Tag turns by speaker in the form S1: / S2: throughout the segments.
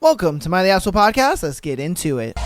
S1: Welcome to My The Asshole Podcast. Let's get into it.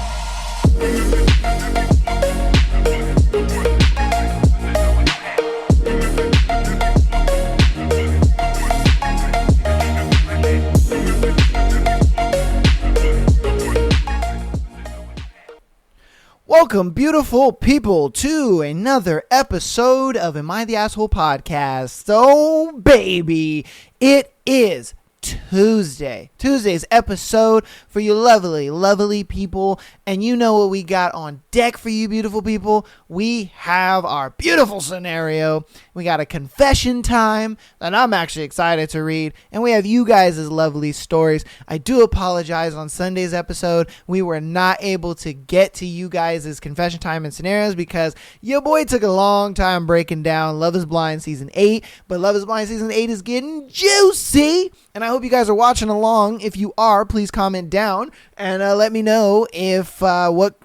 S1: Welcome, beautiful people, to another episode of Am I the Asshole Podcast. So, baby, it is Tuesday's episode for you lovely people, and you know what we got on deck for you beautiful people. We have our beautiful scenario. We got a confession time that I'm actually excited to read, and we have you guys' lovely stories. I do apologize, on Sunday's episode we were not able to get to you guys' confession time and scenarios because your boy took a long time breaking down Love is Blind Season 8, but Love is Blind Season 8 is getting juicy, and I hope you guys are watching along. If you are, please comment down and let me know if what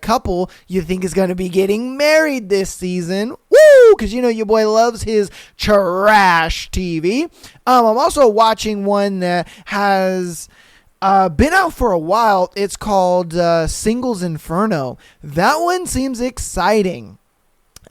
S1: couple you think is going to be getting married this season. Woo! Because you know your boy loves his trash TV. I'm also watching one that has been out for a while. It's called Singles Inferno. That one seems exciting.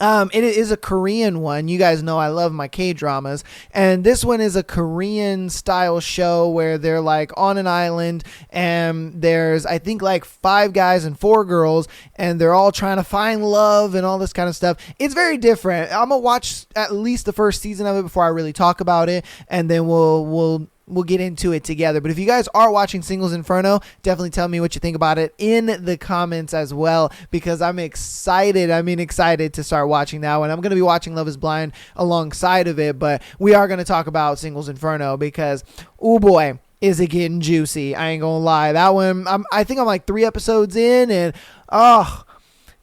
S1: It is a Korean one. You guys know I love my K-dramas. And this one is a Korean style show where they're like on an island and there's, I think, like 5 guys and 4 girls and they're all trying to find love and all this kind of stuff. It's very different. I'm going to watch at least the first season of it before I really talk about it, and then we'll get into it together. But if you guys are watching Singles Inferno, definitely tell me what you think about it in the comments as well, because I'm excited. Excited to start watching that one. I'm going to be watching Love is Blind alongside of it, but we are going to talk about Singles Inferno because, oh boy, is it getting juicy. I ain't going to lie. That one, I think I'm like 3 episodes in, and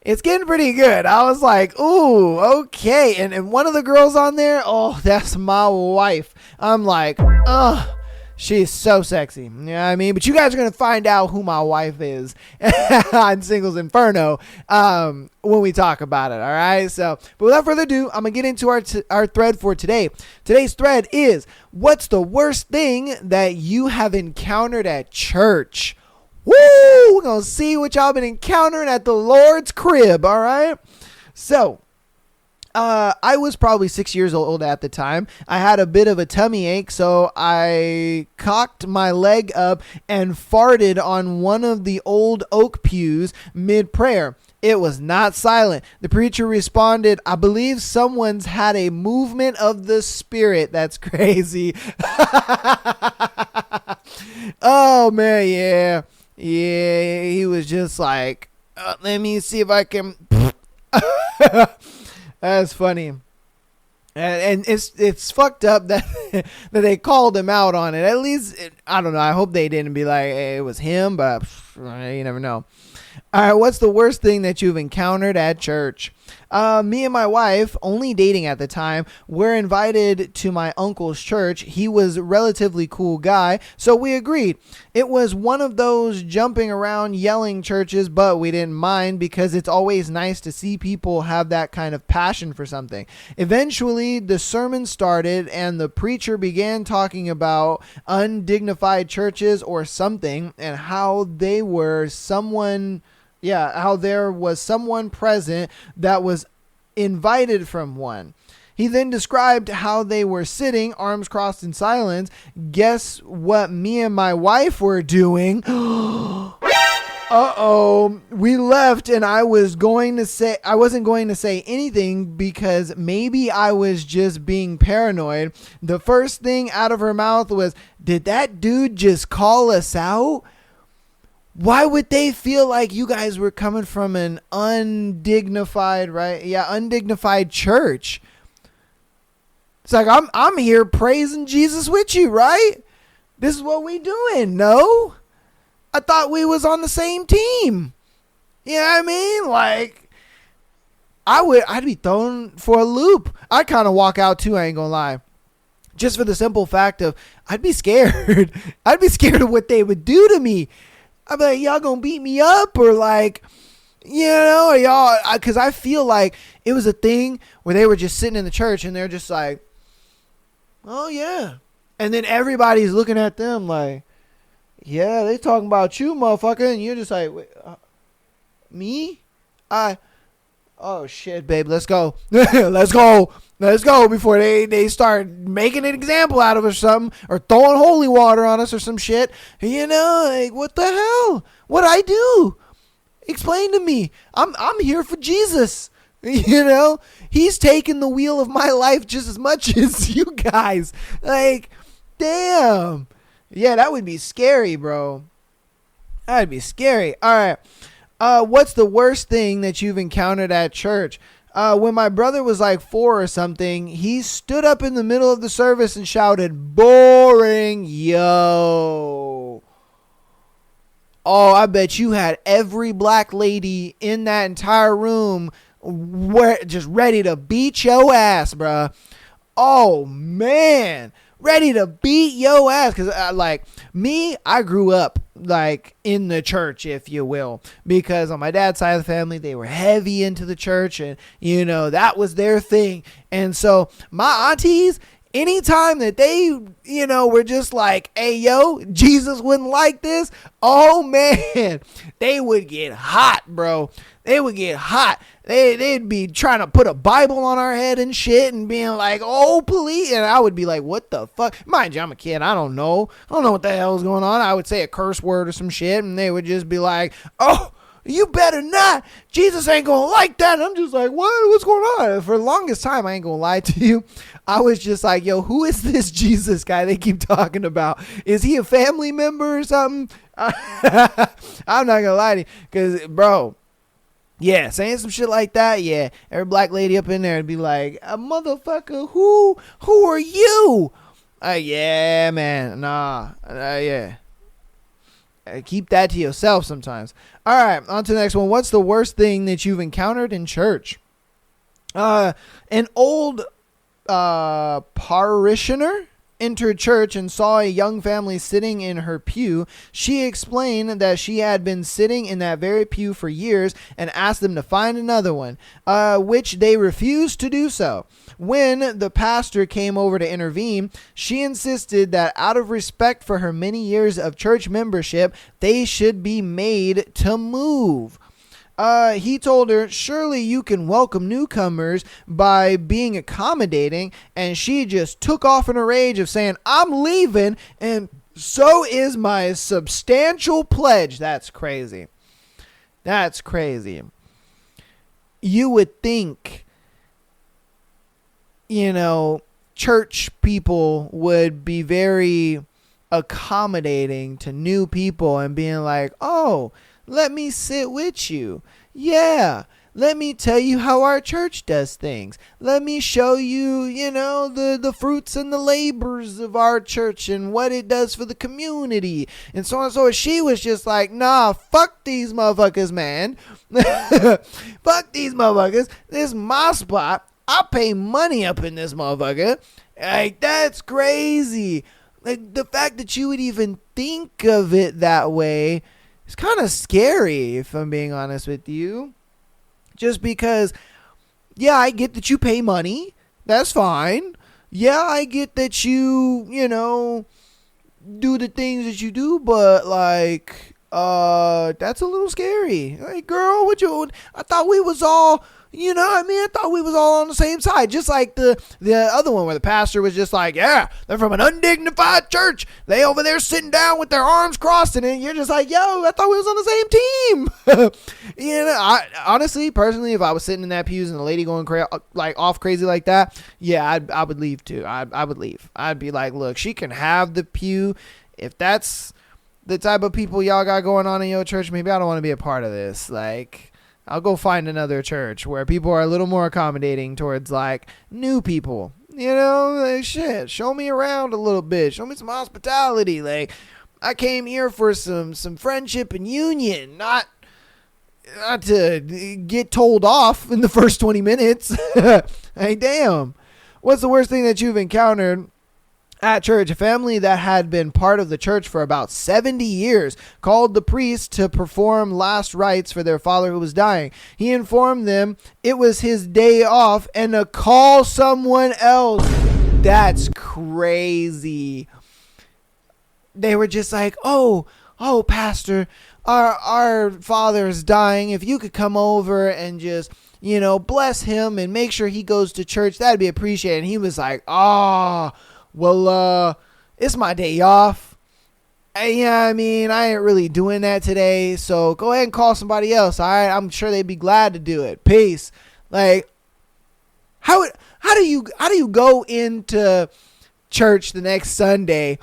S1: it's getting pretty good. I was like, ooh, okay. And one of the girls on there, oh, that's my wife. I'm like, she's so sexy. You know what I mean? But you guys are going to find out who my wife is on Singles Inferno when we talk about it, all right? So, but without further ado, I'm going to get into our thread for today. Today's thread is, what's the worst thing that you have encountered at church? Woo! We're going to see what y'all been encountering at the Lord's crib, all right? So, I was probably 6 years old at the time. I had a bit of a tummy ache, so I cocked my leg up and farted on one of the old oak pews mid-prayer. It was not silent. The preacher responded, "I believe someone's had a movement of the spirit." That's crazy. Oh, man, yeah. Yeah, he was just like, let me see if I can. That's funny. And it's fucked up that that they called him out on it. At least, I don't know. I hope they didn't be like, hey, it was him, but you never know. All right, what's the worst thing that you've encountered at church? Me and my wife, only dating at the time, were invited to my uncle's church. He was a relatively cool guy, so we agreed. It was one of those jumping around yelling churches, but we didn't mind because it's always nice to see people have that kind of passion for something. Eventually, the sermon started and the preacher began talking about undignified churches or something, and how there was someone present that was invited from one. He then described how they were sitting, arms crossed in silence. Guess what me and my wife were doing? Uh-oh. We left, and I wasn't going to say anything because maybe I was just being paranoid. The first thing out of her mouth was, "Did that dude just call us out?" Why would they feel like you guys were coming from an undignified church? It's like, I'm here praising Jesus with you, right? This is what we doing. No? I thought we was on the same team. You know what I mean? Like, I'd be thrown for a loop. I'd kind of walk out too, I ain't gonna lie. Just for the simple fact of, I'd be scared. I'd be scared of what they would do to me. I'd be like, y'all gonna beat me up? Or like, you know, y'all, because I feel like it was a thing where they were just sitting in the church and they're just like, oh yeah. And then everybody's looking at them like, Yeah, they talking about you, motherfucker, and you're just like, wait, me? Oh shit, babe, let's go. Let's go before they start making an example out of us or something, or throwing holy water on us or some shit. Like, what the hell? What'd I do? Explain to me. I'm here for Jesus. He's taking the wheel of my life just as much as you guys. Like, damn. Yeah, that would be scary, bro. That'd be scary. All right. What's the worst thing that you've encountered at church? When my brother was like 4 or something, he stood up in the middle of the service and shouted, "Boring, yo." Oh, I bet you had every black lady in that entire room just ready to beat your ass, bruh. Oh, man. Ready to beat your ass. Because, I grew up, in the church, if you will. Because on my dad's side of the family, they were heavy into the church. And, that was their thing. And so, my aunties, anytime that they, were just like, hey, yo, Jesus wouldn't like this. Oh, man. They would get hot, bro. They would get hot. They'd be trying to put a Bible on our head and shit and being like, oh, please. And I would be like, what the fuck? Mind you, I'm a kid. I don't know what the hell is going on. I would say a curse word or some shit. And they would just be like, oh, you better not. Jesus ain't going to like that. And I'm just like, what? What's going on? For the longest time, I ain't going to lie to you. I was just like, yo, who is this Jesus guy they keep talking about? Is he a family member or something? I'm not going to lie to you. Because, bro, yeah, saying some shit like that, yeah. Every black lady up in there would be like, a motherfucker, who are you? Yeah, man, nah, yeah. Keep that to yourself sometimes. All right, on to the next one. What's the worst thing that you've encountered in church? An old parishioner entered church and saw a young family sitting in her pew. She explained that she had been sitting in that very pew for years and asked them to find another one, which they refused to do so. When the pastor came over to intervene, she insisted that out of respect for her many years of church membership, they should be made to move. He told her, surely you can welcome newcomers by being accommodating, and she just took off in a rage of saying, I'm leaving, and so is my substantial pledge. That's crazy. That's crazy. You would think, church people would be very accommodating to new people and being like, oh, let me sit with you. Yeah. Let me tell you how our church does things. Let me show you, the fruits and the labors of our church and what it does for the community. And so on and so forth. She was just like, nah, fuck these motherfuckers, man. Fuck these motherfuckers. This is my spot. I pay money up in this motherfucker. Like, that's crazy. Like, the fact that you would even think of it that way, it's kind of scary, if I'm being honest with you. Just because, yeah, I get that you pay money. That's fine. Yeah, I get that you, do the things that you do, but, that's a little scary. Like, girl, I thought we was all... I thought we was all on the same side. Just like the other one where the pastor was just like, yeah, they're from an undignified church. They over there sitting down with their arms crossed, and you're just like, yo, I thought we was on the same team. I honestly, personally, if I was sitting in that pews and the lady going off crazy like that, yeah, I would leave too. I would leave. I'd be like, look, she can have the pew. If that's the type of people y'all got going on in your church, maybe I don't want to be a part of this. Like, I'll go find another church where people are a little more accommodating towards, new people. Shit, show me around a little bit. Show me some hospitality. Like, I came here for some friendship and union, not to get told off in the first 20 minutes. Hey, damn. What's the worst thing that you've encountered at church? A family that had been part of the church for about 70 years called the priest to perform last rites for their father who was dying. He informed them it was his day off and to call someone else. That's crazy. they were just like, oh, pastor, our father's dying. If you could come over and just, bless him and make sure he goes to church, that'd be appreciated. And he was like, well, it's my day off. Yeah, I mean, I ain't really doing that today, so go ahead and call somebody else. All right, I'm sure they'd be glad to do it. Peace. Like, how do you go into church the next Sunday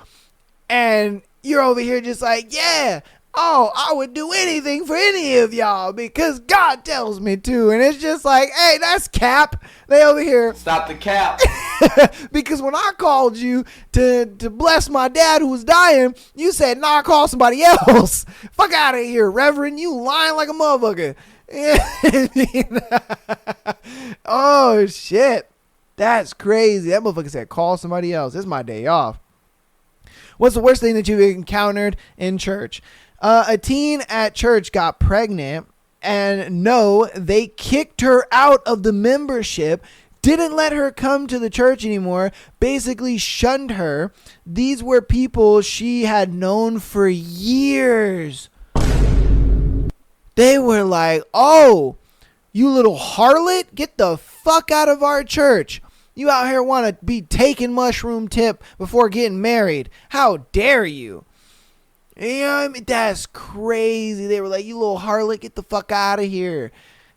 S1: and you're over here just like, yeah, I would do anything for any of y'all because God tells me to. And it's just like, hey, that's cap. They over here.
S2: Stop the cap.
S1: Because when I called you to bless my dad who was dying, you said, nah, call somebody else. Fuck out of here, Reverend. You lying like a motherfucker. Oh, shit. That's crazy. That motherfucker said, call somebody else. It's my day off. What's the worst thing that you've encountered in church? A teen at church got pregnant, and no, they kicked her out of the membership, didn't let her come to the church anymore, basically shunned her. These were people she had known for years. They were like, oh, you little harlot, get the fuck out of our church. You out here want to be taking mushroom tip before getting married. How dare you? You know what I mean? That's crazy. They were like, you little harlot, get the fuck out of here.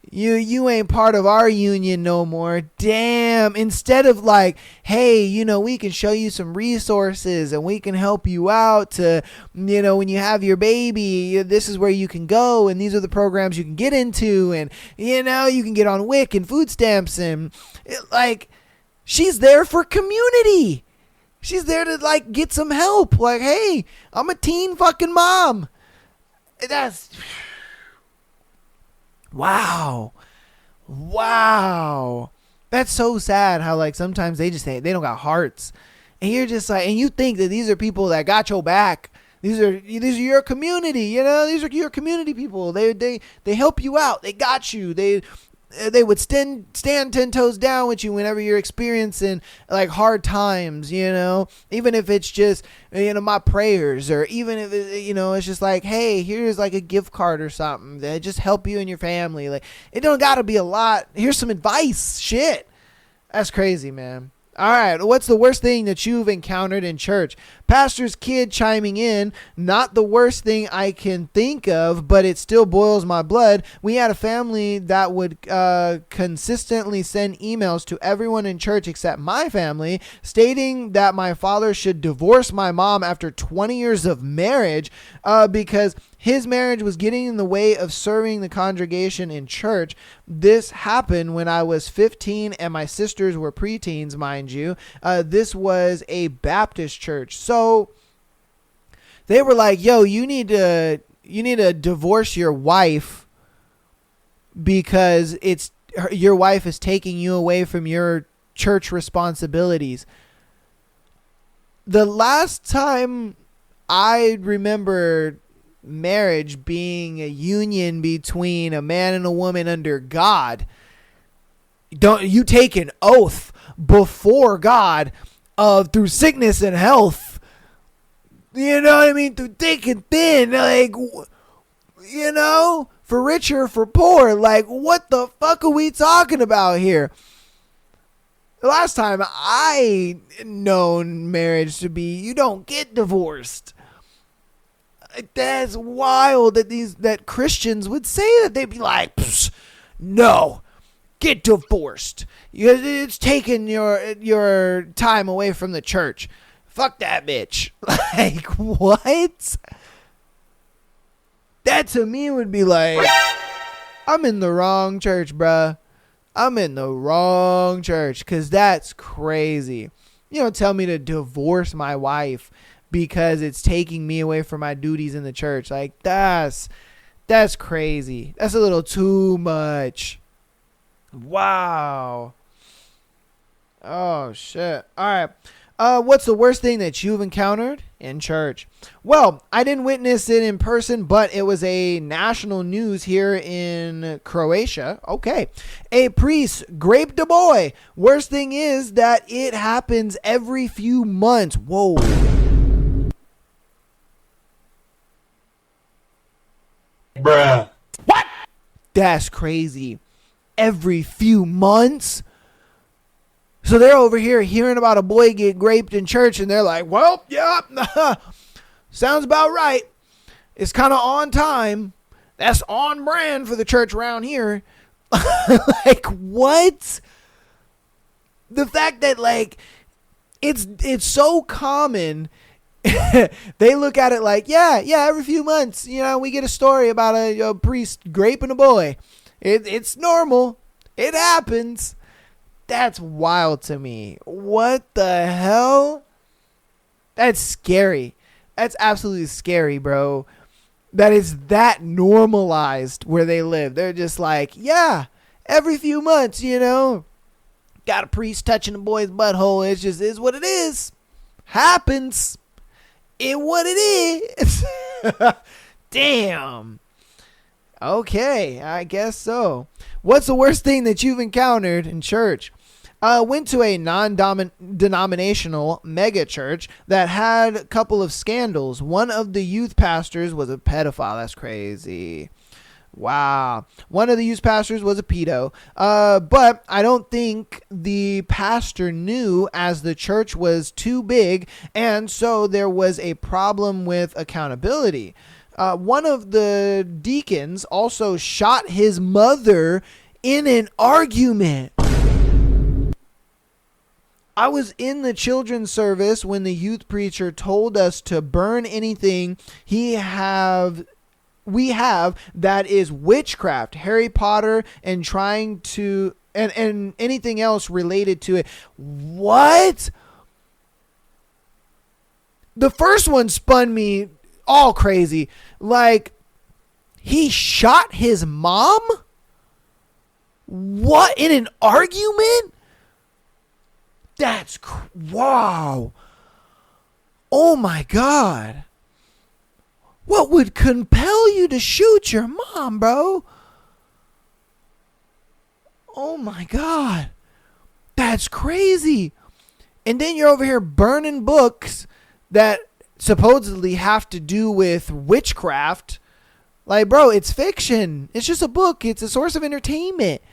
S1: You ain't part of our union no more. Damn. Instead of like, hey, we can show you some resources and we can help you out to, when you have your baby, this is where you can go and these are the programs you can get into and, you can get on WIC and food stamps and like, she's there for community. She's there to like get some help. Like, hey, I'm a teen fucking mom. That's wow. That's so sad how like sometimes they just say they don't got hearts. And you're just like, and you think that these are people that got your back. These are your community, these are your community people. They help you out. They got you. They would stand 10 toes down with you whenever you're experiencing like hard times, even if it's just, my prayers, or even if, it's just like, hey, here's like a gift card or something that just help you and your family. Like, it don't gotta be a lot. Here's some advice. Shit. That's crazy, man. All right, what's the worst thing that you've encountered in church? Pastor's kid chiming in, not the worst thing I can think of, but it still boils my blood. We had a family that would consistently send emails to everyone in church except my family, stating that my father should divorce my mom after 20 years of marriage because his marriage was getting in the way of serving the congregation in church. This happened when I was 15 and my sisters were preteens, mind you. This was a Baptist church. So they were like, yo, you need to divorce your wife because your wife is taking you away from your church responsibilities. The last time I remember marriage being a union between a man and a woman under God, don't you take an oath before God of through sickness and health, you know what I mean, through thick and thin, like, for richer, for poor. Like, what the fuck are we talking about here? The last time I known marriage to be, you don't get divorced. That's wild that Christians would say that. They'd be like, no, get divorced. It's taking your time away from the church. Fuck that bitch. Like, what? That to me would be like, I'm in the wrong church, bruh. I'm in the wrong church, because that's crazy. You don't tell me to divorce my wife because it's taking me away from my duties in the church. Like, that's crazy. That's a little too much. Wow. Oh, shit. All right. What's the worst thing that you've encountered in church? Well, I didn't witness it in person, but it was a national news here in Croatia. Okay. A priest raped a boy. Worst thing is that it happens every few months. Whoa.
S2: Bruh. What?
S1: That's crazy. Every few months? So they're over here hearing about a boy get raped in church, and they're like, well, yeah, sounds about right. It's kind of on time. That's on brand for the church around here. Like, what? The fact that, like, it's so common. They look at it like, yeah, every few months, we get a story about a priest raping a boy. It's normal. It happens. That's wild to me. What the hell? That's scary. That's absolutely scary, bro. That is that normalized where they live. They're just like, yeah, every few months, got a priest touching a boy's butthole. It just is what it is. Happens. It what it is. Damn. Okay, I guess so. What's the worst thing that you've encountered in church? Went to a non-denominational mega church that had a couple of scandals. One of the youth pastors was a pedophile. That's crazy. Wow. One of the youth pastors was a pedo. But I don't think the pastor knew, as the church was too big, and so there was a problem with accountability. One of the deacons also shot his mother in an argument. I was in the children's service when the youth preacher told us to burn anything we have that is witchcraft, Harry Potter, and trying to and anything else related to it. What? The first one spun me all crazy. Like, he shot his mom? What? In an argument? That's wow. Oh my God. What would compel you to shoot your mom, bro? Oh my God. That's crazy. And then you're over here burning books that supposedly have to do with witchcraft. Like, bro, it's fiction. It's just a book. It's a source of entertainment.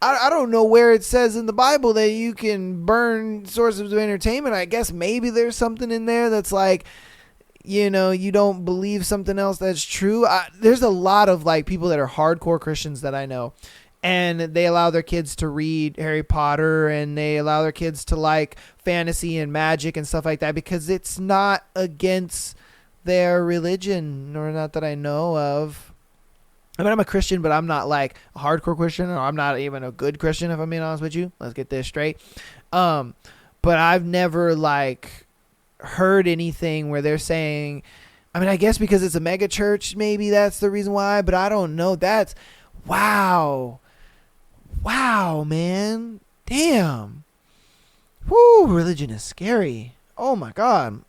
S1: I don't know where it says in the Bible that you can burn sources of entertainment. I guess maybe there's something in there that's like, you don't believe something else that's true. There's a lot of like people that are hardcore Christians that I know, and they allow their kids to read Harry Potter, and they allow their kids to like fantasy and magic and stuff like that because it's not against their religion, or not that I know of. I mean, I'm a Christian, but I'm not like a hardcore Christian, or I'm not even a good Christian, if I'm being honest with you. Let's get this straight. But I've never like heard anything where they're saying, I mean, I guess because it's a mega church, maybe that's the reason why, but I don't know. That's wow, man. Damn. Whoo, religion is scary. Oh my God.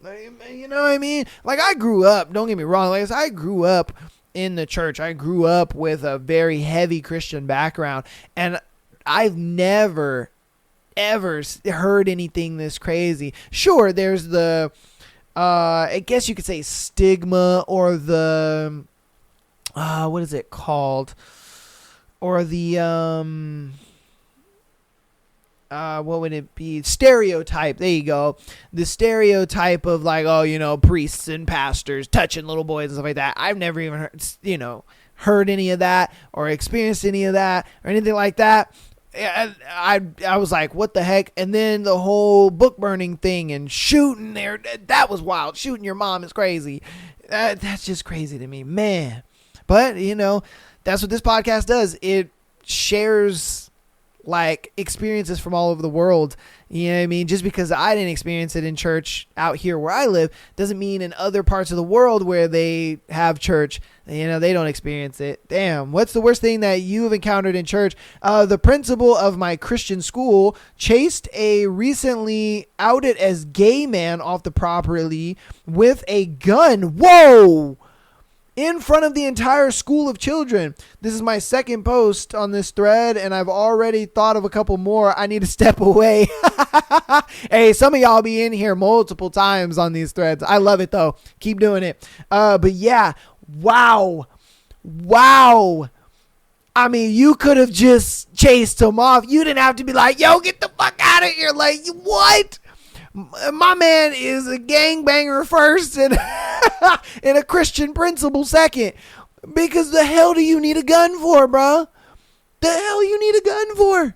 S1: You know what I mean? Like, I grew up, don't get me wrong, like I grew up in the church. I grew up with a very heavy Christian background, and I've never ever heard anything this crazy. Sure, there's the I guess you could say stigma, or the what is it called, or the what would it be? Stereotype. There you go. The stereotype of like, priests and pastors touching little boys and stuff like that. I've never even heard any of that or experienced any of that or anything like that. I was like, what the heck? And then the whole book burning thing and shooting there, that was wild. Shooting your mom is crazy. That's just crazy to me, man. But, that's what this podcast does. It shares like experiences from all over the world. You know what I mean? Just because I didn't experience it in church out here where I live doesn't mean in other parts of the world where they have church, they don't experience it. Damn. What's the worst thing that you have encountered in church? The principal of my Christian school chased a recently outed as gay man off the property with a gun. Whoa! in front of the entire school of children. This is my second post on this thread, and I've already thought of a couple more. I need to step away. Hey, some of y'all be in here multiple times on these threads. I love it, though. Keep doing it. But yeah, wow. I mean, you could have just chased him off. You didn't have to be like, yo, get the fuck out of here. Like, what? My man is a gangbanger first and, and a Christian principle second. Because the hell do you need a gun for, bro? The hell you need a gun for?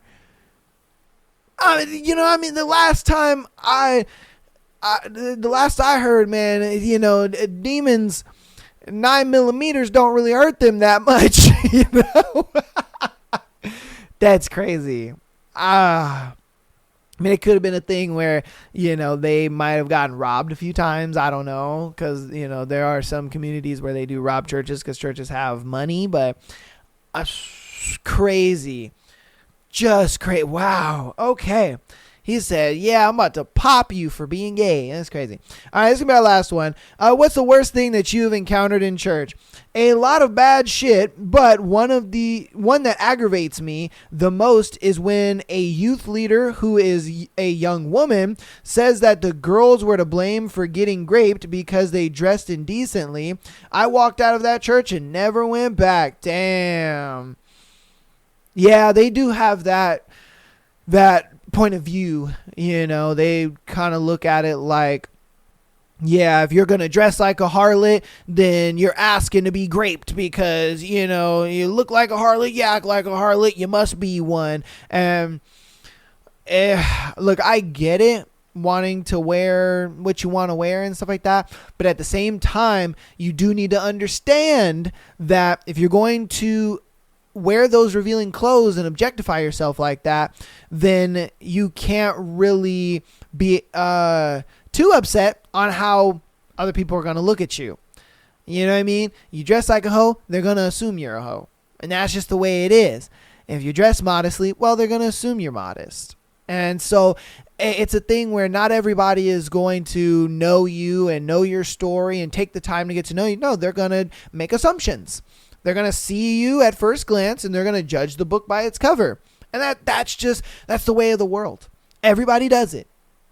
S1: The last time the last I heard, man, demons, 9mm don't really hurt them that much, That's crazy. I mean, it could have been a thing where, they might have gotten robbed a few times. I don't know. Because, there are some communities where they do rob churches because churches have money. But crazy. Just crazy. Wow. Okay. He said, yeah, I'm about to pop you for being gay. That's crazy. All right, this is going to be our last one. What's the worst thing that you've encountered in church? A lot of bad shit, but one that aggravates me the most is when a youth leader who is a young woman says that the girls were to blame for getting raped because they dressed indecently. I walked out of that church and never went back. Damn. Yeah, they do have that point of view. They kind of look at it like, yeah, if you're going to dress like a harlot, then you're asking to be raped because, you look like a harlot, you act like a harlot, you must be one. And look, I get it, wanting to wear what you want to wear and stuff like that. But at the same time, you do need to understand that if you're going to wear those revealing clothes and objectify yourself like that, then you can't really be too upset on how other people are going to look at you. You know what I mean? You dress like a hoe, they're going to assume you're a hoe. And that's just the way it is. If you dress modestly, well, they're going to assume you're modest. And so it's a thing where not everybody is going to know you and know your story and take the time to get to know you. No, they're going to make assumptions. They're going to see you at first glance and they're going to judge the book by its cover. And that's the way of the world. Everybody does it.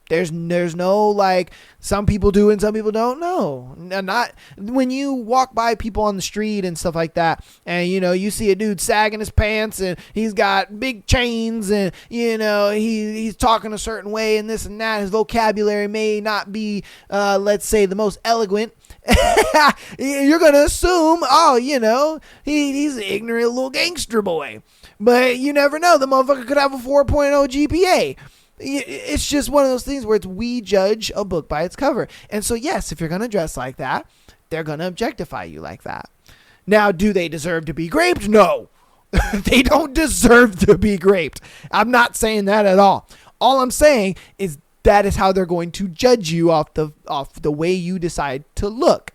S1: There's no like some people do and some people don't. No, not when you walk by people on the street and stuff like that. And, you see a dude sagging his pants and he's got big chains and, he's talking a certain way and this and that. His vocabulary may not be, let's say, the most eloquent. You're going to assume, he's an ignorant little gangster boy. But you never know. The motherfucker could have a 4.0 GPA. It's just one of those things where we judge a book by its cover. And so, yes, if you're going to dress like that, they're going to objectify you like that. Now, do they deserve to be raped? No. They don't deserve to be raped. I'm not saying that at all. All I'm saying is that is how they're going to judge you off the way you decide to look.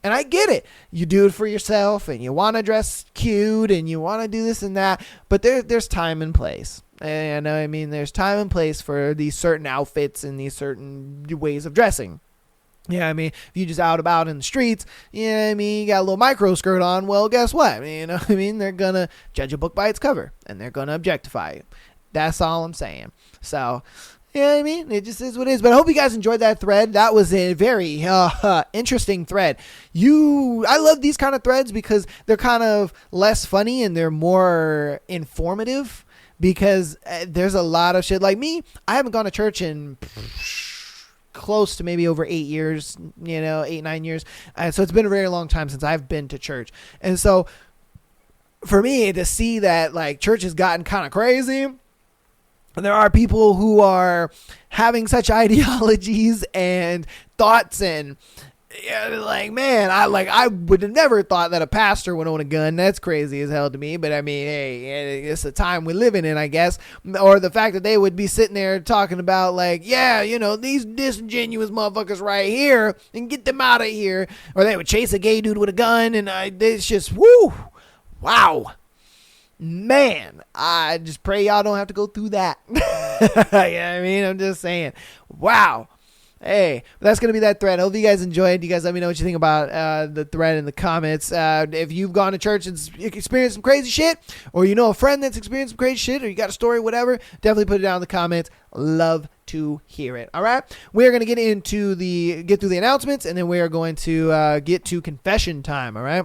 S1: And I get it. You do it for yourself and you want to dress cute and you want to do this and that. But there's time and place. And I mean, there's time and place for these certain outfits and these certain ways of dressing. Yeah, I mean, if you just out about in the streets, you got a little micro skirt on, well, guess what? They're going to judge a book by its cover and they're going to objectify you. That's all I'm saying. So, it just is what it is. But I hope you guys enjoyed that thread. That was a very interesting thread. I love these kind of threads because they're kind of less funny and they're more informative. Because there's a lot of shit. Like me, I haven't gone to church in close to maybe over 8 years, 8-9 years. So it's been a very long time since I've been to church. And so for me to see that like church has gotten kind of crazy, and there are people who are having such ideologies and thoughts and I would have never thought that a pastor would own a gun. That's crazy as hell to me. But I mean, hey, it's the time we're living in, I guess. Or the fact that they would be sitting there talking about these disingenuous motherfuckers right here and get them out of here. Or they would chase a gay dude with a gun and it's just, woo, wow. Man, I just pray y'all don't have to go through that. I'm just saying, wow. Hey, that's going to be that thread. I hope you guys enjoyed. You guys let me know what you think about the thread in the comments. If you've gone to church and experienced some crazy shit, or you know a friend that's experienced some crazy shit, or you got a story, whatever, definitely put it down in the comments. Love to hear it. All right. We're going to get through the announcements, and then we are going to get to confession time. All right.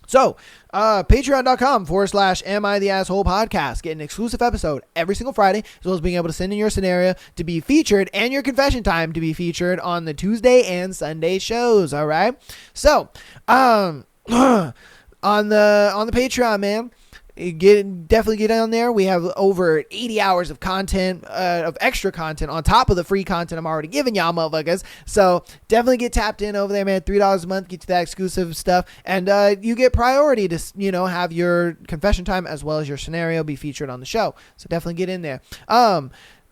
S1: So, patreon.com/Am I the Asshole podcast. Get an exclusive episode every single Friday, as well as being able to send in your scenario to be featured and your confession time to be featured on the Tuesday and Sunday shows. All right. So, on the Patreon, man, definitely get on there. We have over 80 hours of content, of extra content on top of the free content I'm already giving y'all motherfuckers. So definitely get tapped in over there, man. $3 a month, get you that exclusive stuff. And you get priority to, have your confession time as well as your scenario be featured on the show. So definitely get in there.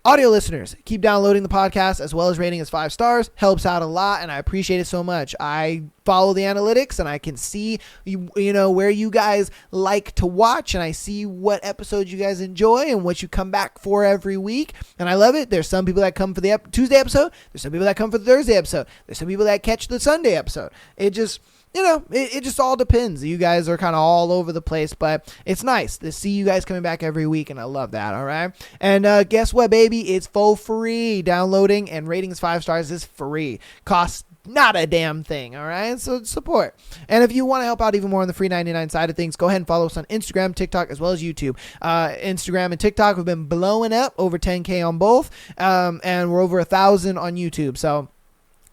S1: Audio listeners, keep downloading the podcast as well as rating us 5 stars. Helps out a lot, and I appreciate it so much. I follow the analytics, and I can see where you guys like to watch, and I see what episodes you guys enjoy and what you come back for every week, and I love it. There's some people that come for the Tuesday episode. There's some people that come for the Thursday episode. There's some people that catch the Sunday episode. It just... it just all depends. You guys are kind of all over the place, but it's nice to see you guys coming back every week, and I love that, all right? And guess what, baby? It's for free. Downloading and rating us 5 stars is free. Costs not a damn thing, all right? So support. And if you want to help out even more on the free 99 side of things, go ahead and follow us on Instagram, TikTok, as well as YouTube. Instagram and TikTok have been blowing up, over 10K on both, and we're over 1,000 on YouTube, so...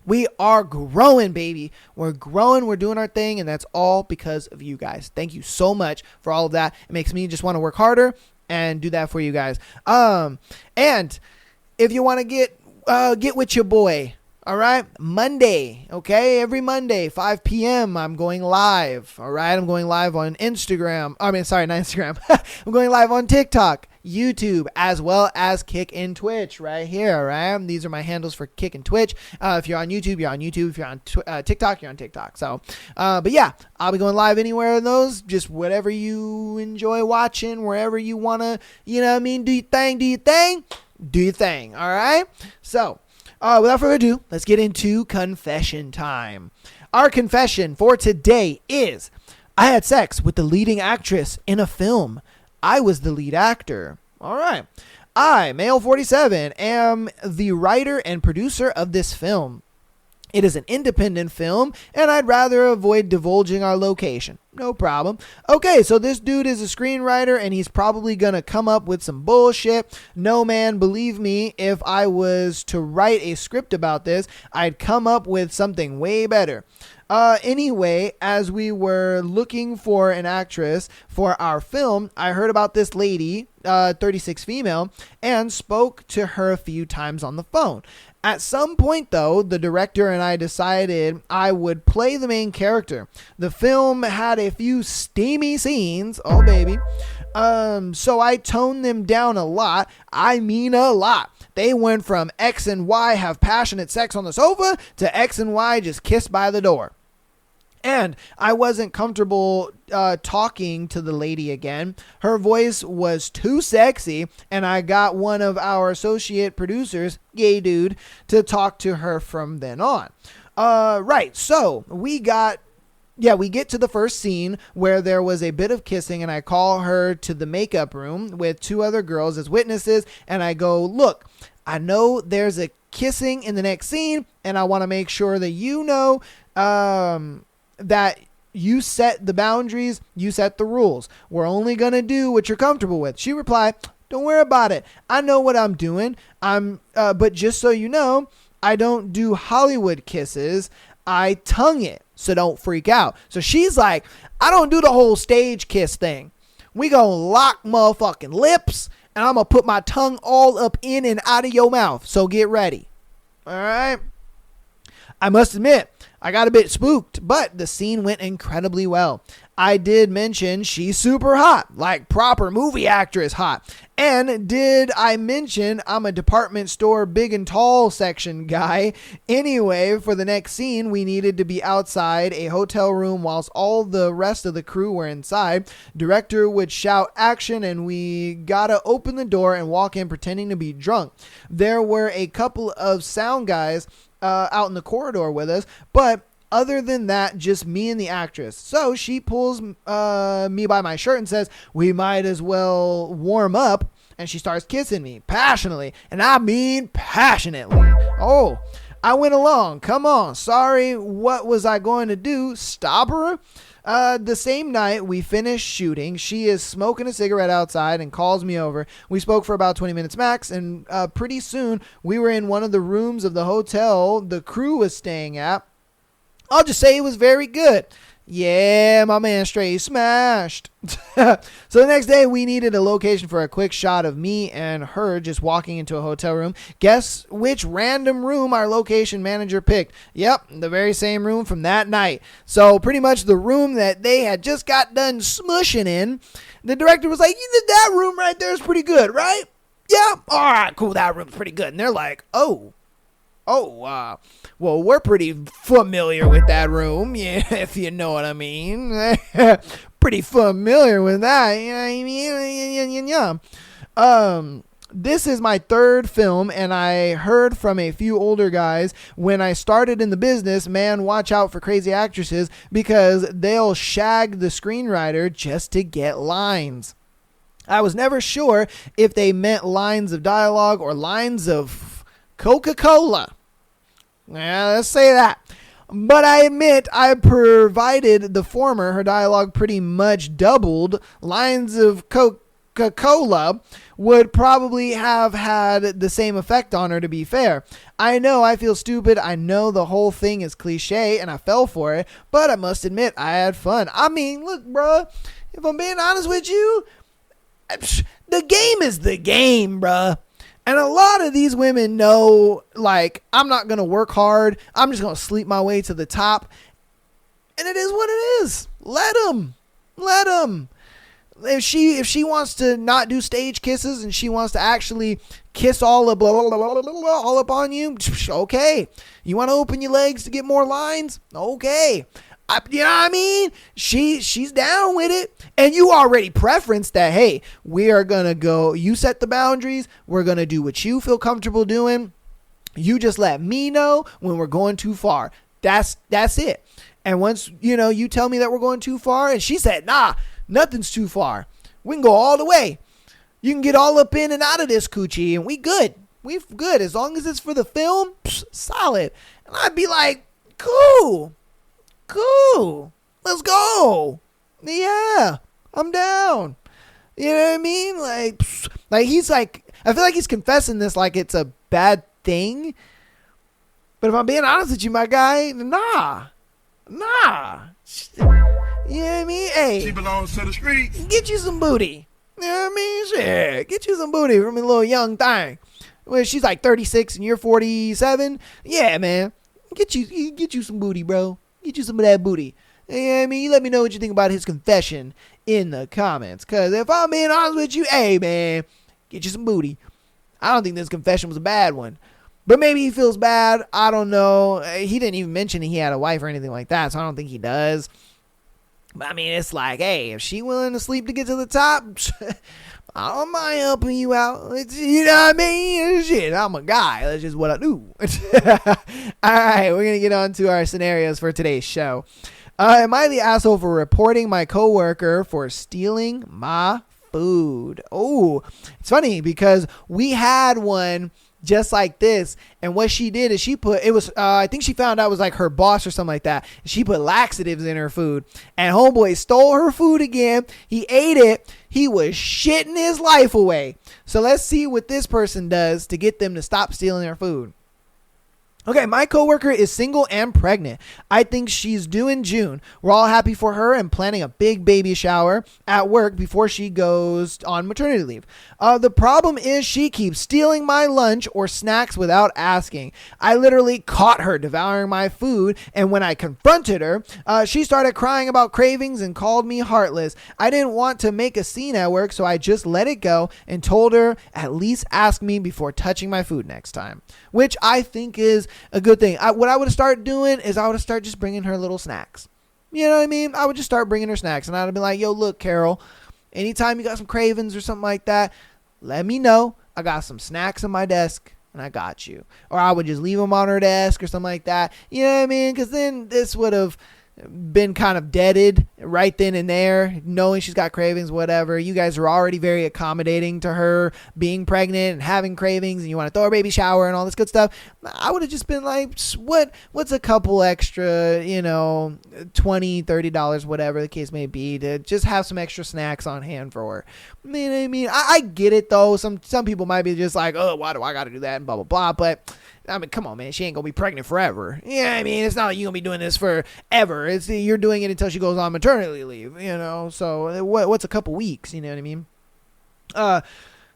S1: we are growing, baby. We're growing. We're doing our thing, and that's all because of you guys. Thank you so much for all of that. It makes me just want to work harder and do that for you guys. And if you want to get with your boy, all right, Monday, okay? Every Monday, 5 p.m., I'm going live, all right? I'm going live on Instagram. Not Instagram. I'm going live on TikTok, YouTube, as well as Kick and Twitch right here, all right? These are my handles for Kick and Twitch. If you're on YouTube, you're on YouTube. If you're on TikTok, you're on TikTok. So, but yeah, I'll be going live anywhere in those, just whatever you enjoy watching, wherever you want to, do your thing, all right? So, without further ado, let's get into confession time. Our confession for today is, I had sex with the leading actress in a film. I was the lead actor. All right. I, male 47, am the writer and producer of this film. It is an independent film, and I'd rather avoid divulging our location. No problem. Okay, so this dude is a screenwriter, and he's probably going to come up with some bullshit. No, man, believe me, if I was to write a script about this, I'd come up with something way better. Anyway, as we were looking for an actress for our film, I heard about this lady, 36 female, and spoke to her a few times on the phone. At some point, though, the director and I decided I would play the main character. The film had a few steamy scenes. Oh, baby. So I toned them down a lot. I mean a lot. They went from X and Y have passionate sex on the sofa to X and Y just kissed by the door. And I wasn't comfortable talking to the lady again. Her voice was too sexy, and I got one of our associate producers, gay dude, to talk to her from then on. Right, so we get to the first scene where there was a bit of kissing, and I call her to the makeup room with 2 other girls as witnesses, and I go, look, I know there's a kissing in the next scene, and I want to make sure that you know that you set the boundaries, you set the rules. We're only going to do what you're comfortable with. She replied, don't worry about it. I know what I'm doing. But just so you know, I don't do Hollywood kisses. I tongue it. So don't freak out. So she's like, I don't do the whole stage kiss thing. We gonna lock motherfucking lips, and I'm gonna put my tongue all up in and out of your mouth. So get ready. All right. I must admit, I got a bit spooked, but the scene went incredibly well. I did mention she's super hot, like proper movie actress hot. And did I mention I'm a department store big and tall section guy? Anyway, for the next scene, we needed to be outside a hotel room whilst all the rest of the crew were inside. Director would shout action, and we gotta open the door and walk in pretending to be drunk. There were a couple of sound guys out in the corridor with us, but other than that, just me and the actress. So she pulls me by my shirt and says, we might as well warm up. And she starts kissing me passionately. And I mean passionately. Oh, I went along. Come on. Sorry. What was I going to do? Stop her? The same night we finished shooting, she is smoking a cigarette outside and calls me over. We spoke for about 20 minutes max, and pretty soon we were in one of the rooms of the hotel the crew was staying at. I'll just say it was very good. Yeah, my man straight smashed. So the next day we needed a location for a quick shot of me and her just walking into a hotel room. Guess which random room our location manager picked? Yep, the very same room from that night. So pretty much the room that they had just got done smushing in. The director was like, that room right there is pretty good, right? Yeah, all right, cool, that room's pretty good. And they're like, well, we're pretty familiar with that room, yeah, if you know what I mean. Pretty familiar with that, you know what I mean? This is my third film, and I heard from a few older guys when I started in the business, man, watch out for crazy actresses because they'll shag the screenwriter just to get lines. I was never sure if they meant lines of dialogue or lines of Coca-Cola. Yeah, let's say that. But I admit I provided the former. Her dialogue pretty much doubled. Lines of Coca-Cola would probably have had the same effect on her, to be fair. I know I feel stupid. I know the whole thing is cliche and I fell for it. But I must admit I had fun. I mean, look, bruh. If I'm being honest with you, the game is the game, bruh. And a lot of these women know, like, I'm not going to work hard. I'm just going to sleep my way to the top. And it is what it is. Let them. If she wants to not do stage kisses and she wants to actually kiss all up on you, okay. You want to open your legs to get more lines? Okay. You know what I mean? She's down with it. And you already preferenced that, hey, we are going to go, you set the boundaries. We're going to do what you feel comfortable doing. You just let me know when we're going too far. That's it. And once, you tell me that we're going too far, and she said, nah, nothing's too far. We can go all the way. You can get all up in and out of this coochie, and we good. We good. As long as it's for the film, solid. And I'd be like, cool. Let's go. Yeah, I'm down. You know what I mean? Like he's like, I feel like he's confessing this like it's a bad thing. But if I'm being honest with you, my guy, nah. You know what I mean? Hey,
S2: she belongs to the streets.
S1: Get you some booty. You know what I mean? Shit, get you some booty from a little young thing. Well, she's like 36 and you're 47. Yeah, man. Get you some booty, bro. Get you some of that booty. You know what I mean? You let me know what you think about his confession in the comments. Because if I'm being honest with you, hey, man, get you some booty. I don't think this confession was a bad one. But maybe he feels bad. I don't know. He didn't even mention he had a wife or anything like that, so I don't think he does. But I mean, it's like, hey, if she willing to sleep to get to the top, I don't mind helping you out. You know what I mean? Shit, I'm a guy. That's just what I do. All right, we're going to get on to our scenarios for today's show. Am I the asshole for reporting my coworker for stealing my food? Oh, it's funny because we had one just like this, and what she did is she put, it was I think she found out it was like her boss or something like that. She put laxatives in her food, and homeboy stole her food again. He ate it. He was shitting his life away. So let's see what this person does to get them to stop stealing their food. Okay, my coworker is single and pregnant. I think she's due in June. We're all happy for her and planning a big baby shower at work before she goes on maternity leave. The problem is she keeps stealing my lunch or snacks without asking. I literally caught her devouring my food, and when I confronted her, she started crying about cravings and called me heartless. I didn't want to make a scene at work, so I just let it go and told her at least ask me before touching my food next time, which I think is a good thing. What I would have started doing is I would have started just bringing her little snacks. You know what I mean? I would just start bringing her snacks, and I'd be like, yo, look, Carol, anytime you got some cravings or something like that, let me know. I got some snacks on my desk. and I got you. Or I would just leave them on her desk or something like that. You know what I mean? Because then this would have been kind of deaded right then and there, knowing she's got cravings, whatever. You guys are already very accommodating to her being pregnant and having cravings, and you want to throw her baby shower and all this good stuff. I would have just been like, what's a couple extra, $20-$30, whatever the case may be, to just have some extra snacks on hand for her. I get it though. Some people might be just like, oh, why do I got to do that and blah blah blah, but come on, man. She ain't going to be pregnant forever. Yeah, it's not like you're going to be doing this forever. You're doing it until she goes on maternity leave, So what's a couple weeks, you know what I mean?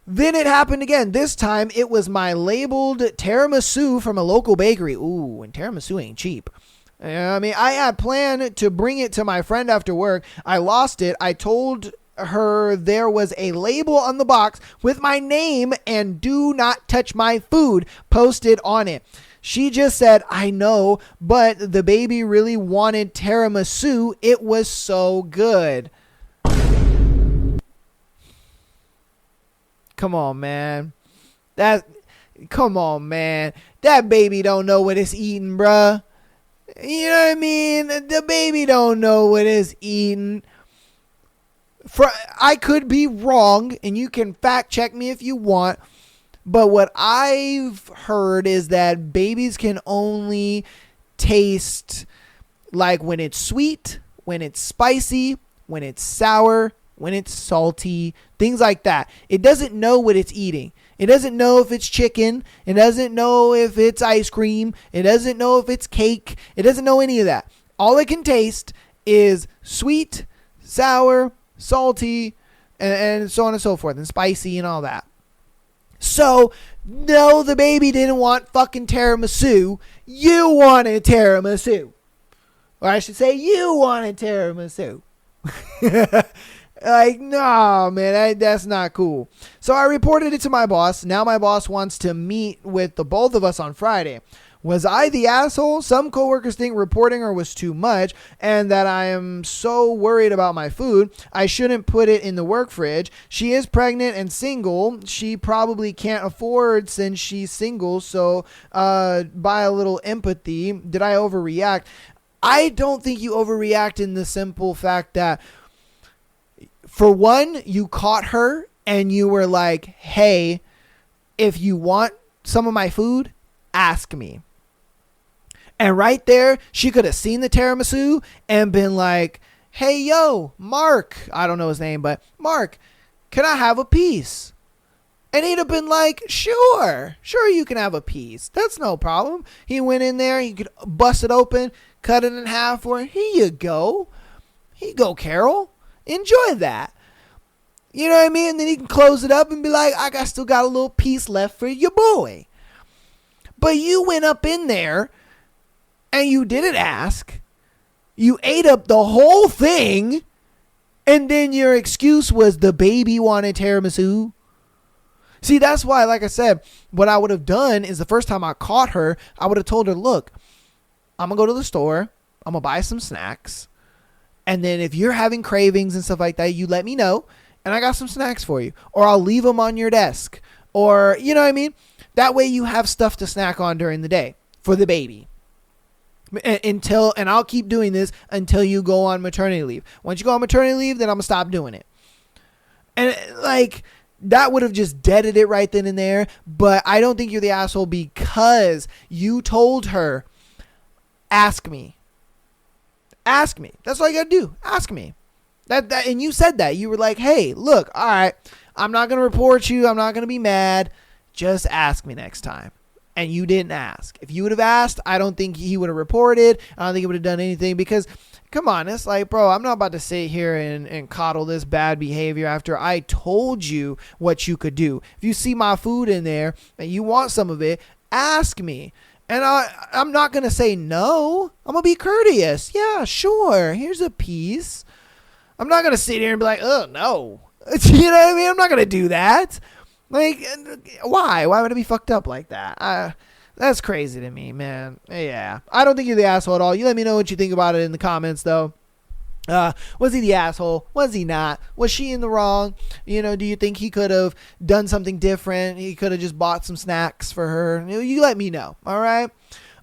S1: Then it happened again. This time it was my labeled tiramisu from a local bakery. Ooh, and tiramisu ain't cheap. I had planned to bring it to my friend after work. I lost it. I told her there was a label on the box with my name and "do not touch my food" posted on it. She just said, I know, but the baby really wanted tiramisu. It was so good. Come on, man. That baby don't know what it's eating, bruh. You know what I mean? The baby don't know what it's eating. I could be wrong, and you can fact check me if you want, but what I've heard is that babies can only taste like when it's sweet, when it's spicy, when it's sour, when it's salty, things like that. It doesn't know what it's eating. It doesn't know if it's chicken. It doesn't know if it's ice cream. It doesn't know if it's cake. It doesn't know any of that. All it can taste is sweet, sour, salty, and so on and so forth, and spicy and all that. So, no, the baby didn't want fucking tiramisu. You wanted tiramisu. Or I should say, you wanted tiramisu. Like, no, man, that's not cool. So I reported it to my boss. Now my boss wants to meet with the both of us on Friday. Was I the asshole? Some coworkers think reporting her was too much and that I am so worried about my food, I shouldn't put it in the work fridge. She is pregnant and single. She probably can't afford since she's single. So by a little empathy, did I overreact? I don't think you overreact in the simple fact that, for one, you caught her and you were like, hey, if you want some of my food, ask me. And right there, she could have seen the tiramisu and been like, hey, yo, Mark. I don't know his name, but Mark, can I have a piece? And he'd have been like, sure, you can have a piece. That's no problem. He went in there. He could bust it open, cut it in half for her. Here you go. Here you go, Carol. Enjoy that. You know what I mean? And then he can close it up and be like, I still got a little piece left for your boy. But you went up in there and you didn't ask. You ate up the whole thing. And then your excuse was the baby wanted tiramisu. See, that's why, like I said, what I would have done is the first time I caught her, I would have told her, look, I'm going to go to the store. I'm going to buy some snacks. And then if you're having cravings and stuff like that, you let me know. And I got some snacks for you. Or I'll leave them on your desk. Or, you know what I mean? That way you have stuff to snack on during the day for the baby. And I'll keep doing this until you go on maternity leave. Once you go on maternity leave, then I'm going to stop doing it. And like, that would have just deaded it right then and there. But I don't think you're the asshole because you told her, ask me. Ask me. That's all you got to do. Ask me. And you said that. You were like, hey, look, all right, I'm not going to report you. I'm not going to be mad. Just ask me next time. And you didn't ask. If you would have asked, I don't think he would have reported. I don't think he would have done anything because, come on, it's like, bro, I'm not about to sit here and coddle this bad behavior after I told you what you could do. If you see my food in there and you want some of it, ask me. And I'm not going to say no. I'm going to be courteous. Yeah, sure. Here's a piece. I'm not going to sit here and be like, oh, no. You know what I mean? I'm not going to do that. Like, why? Why would I be fucked up like that? That's crazy to me, man. Yeah. I don't think you're the asshole at all. You let me know what you think about it in the comments, though. Was he the asshole? Was he not? Was she in the wrong? Do you think he could have done something different? He could have just bought some snacks for her. You let me know. All right.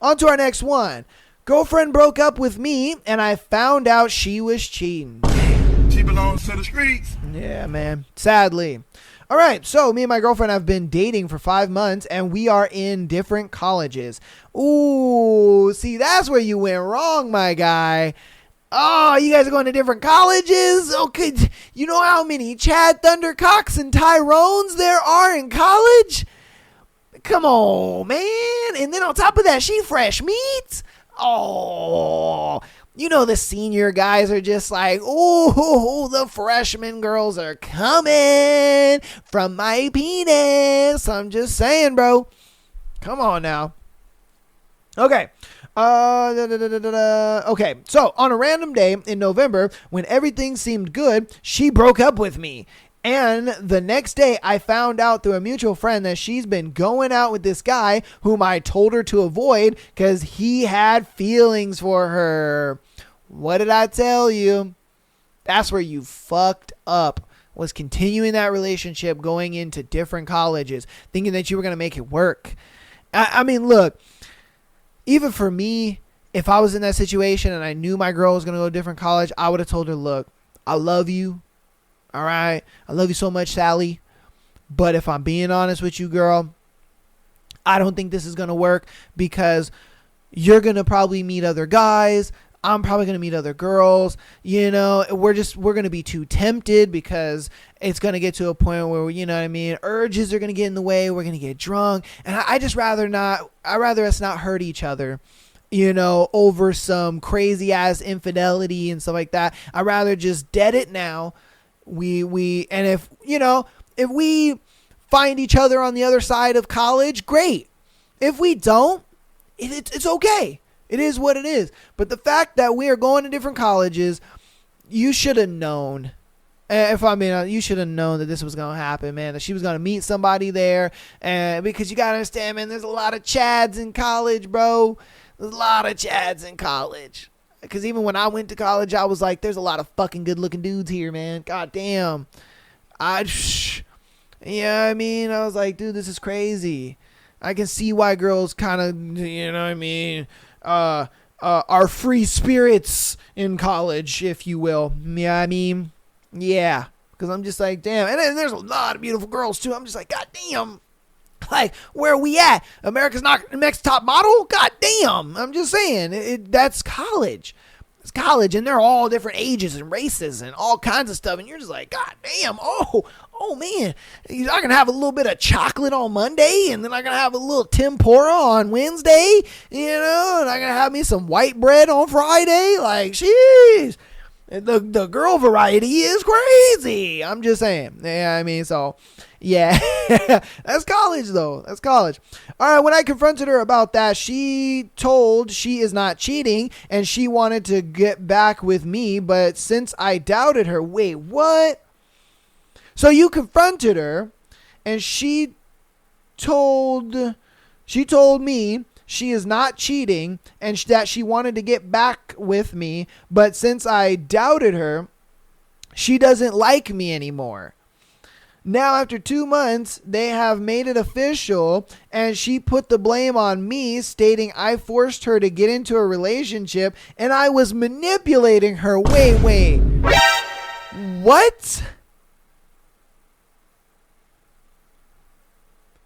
S1: On to our next one. Girlfriend broke up with me and I found out she was cheating.
S2: She belongs to the streets.
S1: Yeah, man. Sadly. All right, so me and my girlfriend have been dating for 5 months, and we are in different colleges. Ooh, see, that's where you went wrong, my guy. Oh, you guys are going to different colleges? Okay, you know how many Chad Thundercocks and Tyrones there are in college? Come on, man. And then on top of that, she fresh meat? Oh, the senior guys are just like, oh, the freshman girls are coming from my penis. I'm just saying, bro. Come on now. Okay. Okay. So on a random day in November, when everything seemed good, she broke up with me. And the next day, I found out through a mutual friend that she's been going out with this guy whom I told her to avoid because he had feelings for her. What did I tell you? That's where you fucked up, was continuing that relationship, going into different colleges, thinking that you were going to make it work. I mean, look, even for me, if I was in that situation and I knew my girl was going to go to a different college, I would have told her, look, I love you. All right. I love you so much, Sally. But if I'm being honest with you, girl, I don't think this is going to work because you're going to probably meet other guys. I'm probably going to meet other girls. We're going to be too tempted because it's going to get to a point where, urges are going to get in the way. We're going to get drunk. And I just rather us not hurt each other, over some crazy ass infidelity and stuff like that. I'd rather just dead it now. If we find each other on the other side of college, great. If we don't, it's okay. It is what it is. But the fact that we are going to different colleges, you should have known. You should have known that this was going to happen, man. That she was going to meet somebody there. And because you got to understand, man, there's a lot of Chads in college, bro. There's a lot of Chads in college. Because even when I went to college, I was like, there's a lot of fucking good looking dudes here, man. God damn. I was like, dude, this is crazy. I can see why girls kind of, are free spirits in college, if you will. Yeah. Because I'm just like, damn. And then there's a lot of beautiful girls, too. I'm just like, God damn. Like, where are we at? America's Next Top Model? God damn. I'm just saying. That's college. It's college, and they're all different ages and races and all kinds of stuff. And you're just like, God damn. Oh, man. I can have a little bit of chocolate on Monday, and then I can have a little tempura on Wednesday, and I can have me some white bread on Friday. Like, jeez. The girl variety is crazy. I'm just saying. Yeah, so, yeah. That's college, though. That's college. All right, when I confronted her about that, she told she is not cheating, and she wanted to get back with me, but since I doubted her, wait, what? So you confronted her, and she told me she is not cheating and that she wanted to get back with me. But since I doubted her, she doesn't like me anymore. Now, after 2 months, they have made it official, and she put the blame on me, stating I forced her to get into a relationship and I was manipulating her. Wait. What?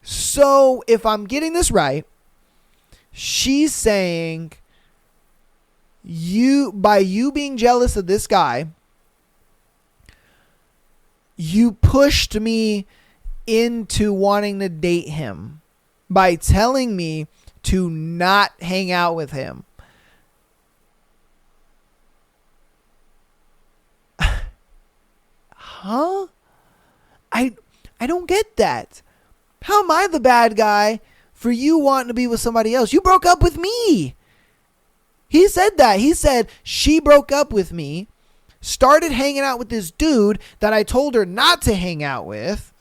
S1: So, if I'm getting this right, she's saying by you being jealous of this guy, you pushed me into wanting to date him by telling me to not hang out with him. Huh? I don't get that. How am I the bad guy for you wanting to be with somebody else? You broke up with me. He said that. He said she broke up with me, started hanging out with this dude that I told her not to hang out with,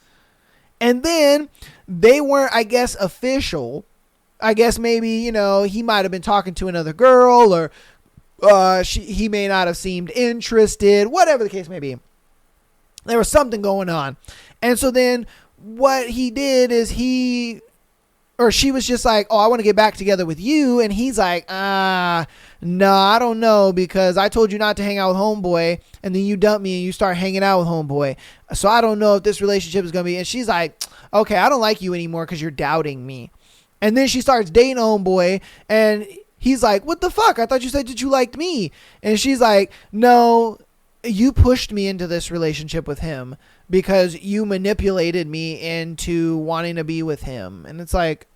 S1: and then they weren't, I guess, official. I guess maybe, he might have been talking to another girl or he may not have seemed interested, whatever the case may be. There was something going on. And so then what he did is she was just like, oh, I want to get back together with you. And he's like, no, I don't know, because I told you not to hang out with homeboy, and then you dump me and you start hanging out with homeboy. So I don't know if this relationship is going to be. And she's like, okay, I don't like you anymore because you're doubting me. And then she starts dating homeboy, and he's like, what the fuck? I thought you said that you liked me. And she's like, no, you pushed me into this relationship with him because you manipulated me into wanting to be with him. And it's like,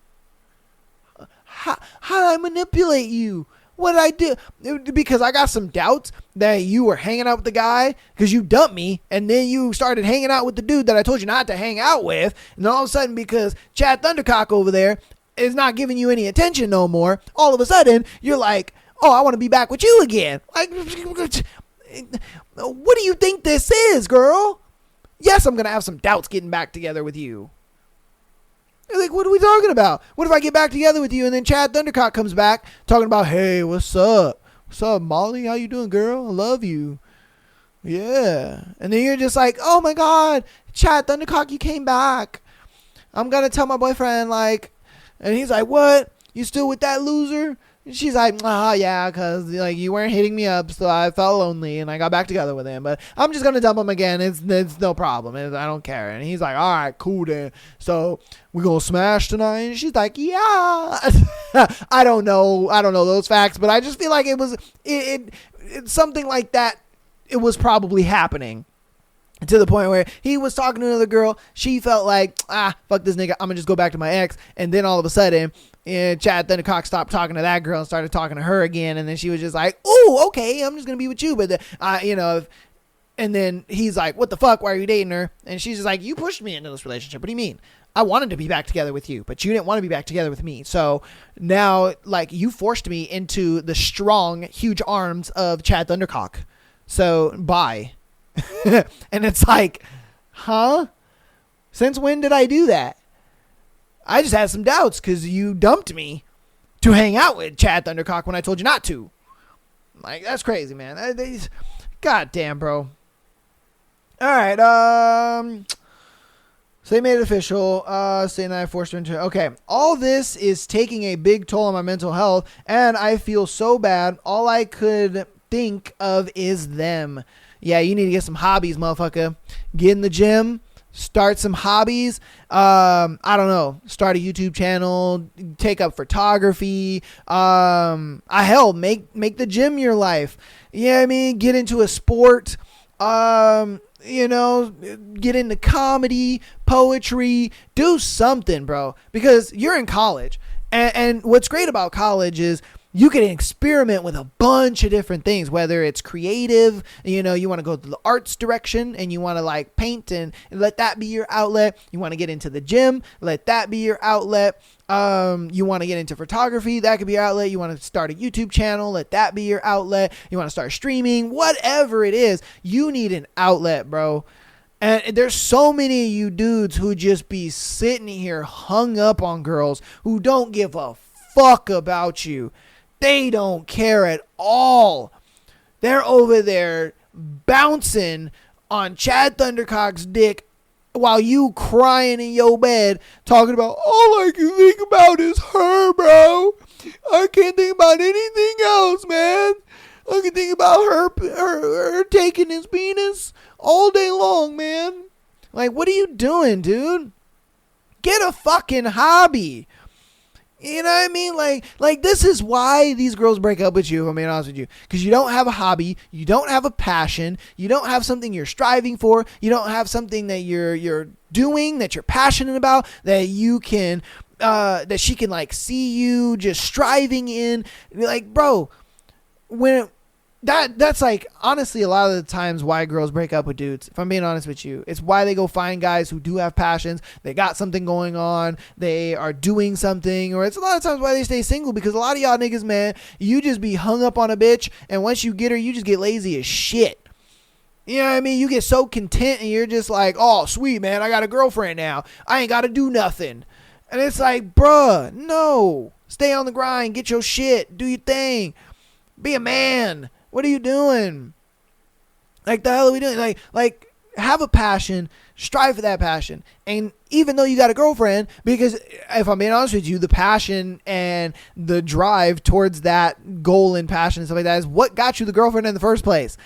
S1: how did I manipulate you? What did I do? Because I got some doubts that you were hanging out with the guy because you dumped me, and then you started hanging out with the dude that I told you not to hang out with. And then all of a sudden, because Chad Thundercock over there is not giving you any attention no more, all of a sudden you're like, oh, I want to be back with you again. Like, what do you think this is, girl? Yes, I'm going to have some doubts getting back together with you. Like, what are we talking about? What if I get back together with you and then Chad Thundercock comes back talking about, hey, what's up? What's up, Molly? How you doing, girl? I love you. Yeah. And then you're just like, oh my God, Chad Thundercock, you came back. I'm going to tell my boyfriend, like, and he's like, what? You still with that loser? And she's like, yeah, because like you weren't hitting me up, so I felt lonely, and I got back together with him. But I'm just going to dump him again. It's no problem. I don't care. And he's like, all right, cool then. So we going to smash tonight? And she's like, yeah. I don't know those facts, but I just feel like it was something like that. It was probably happening. To the point where he was talking to another girl. She felt like, fuck this nigga, I'm gonna just go back to my ex. And then all of a sudden, Chad Thundercock stopped talking to that girl and started talking to her again. And then she was just like, oh, okay, I'm just gonna be with you. But and then he's like, what the fuck? Why are you dating her? And she's just like, you pushed me into this relationship. What do you mean? I wanted to be back together with you, but you didn't want to be back together with me. So now, like, you forced me into the strong, huge arms of Chad Thundercock. So bye. And it's like, huh? Since when did I do that? I just had some doubts because you dumped me to hang out with Chad Thundercock when I told you not to. Like, that's crazy, man. God damn, bro. All right. So they made it official. Saying that I forced her into. Okay. All this is taking a big toll on my mental health, and I feel so bad. All I could think of is them. Yeah, you need to get some hobbies, motherfucker. Get in the gym, start some hobbies. I don't know. Start a YouTube channel, take up photography. Hell, make the gym your life. You know what I mean? Get into a sport. Get into comedy, poetry, do something, bro. Because you're in college. And what's great about college is you can experiment with a bunch of different things, whether it's creative, you want to go to the arts direction and you want to like paint and let that be your outlet. You want to get into the gym, let that be your outlet. You want to get into photography, that could be your outlet. You want to start a YouTube channel, let that be your outlet. You want to start streaming, whatever it is, you need an outlet, bro. And there's so many of you dudes who just be sitting here hung up on girls who don't give a fuck about you. They don't care at all. They're over there bouncing on Chad Thundercock's dick while you crying in your bed talking about, all I can think about is her, bro. I can't think about anything else, man. I can think about her taking his penis all day long, man. Like, what are you doing, dude? Get a fucking hobby. You know what I mean? Like this is why these girls break up with you, if I'm being honest with you. Because you don't have a hobby. You don't have a passion. You don't have something you're striving for. You don't have something that you're doing, that you're passionate about, that you can, that she can, like, see you just striving in. Like, bro, when that's like, honestly, a lot of the times why girls break up with dudes, if I'm being honest with you. It's why they go find guys who do have passions. They got something going on. They are doing something. Or it's a lot of times why they stay single, because a lot of y'all niggas, man, you just be hung up on a bitch, and once you get her, you just get lazy as shit. You know what I mean? You get so content and you're just like, oh, sweet, man, I got a girlfriend now. I ain't got to do nothing. And it's like, bruh, no. Stay on the grind. Get your shit. Do your thing. Be a man. What are you doing? Like, the hell are we doing? Like, have a passion, strive for that passion. And even though you got a girlfriend, because if I'm being honest with you, the passion and the drive towards that goal and passion and stuff like that is what got you the girlfriend in the first place.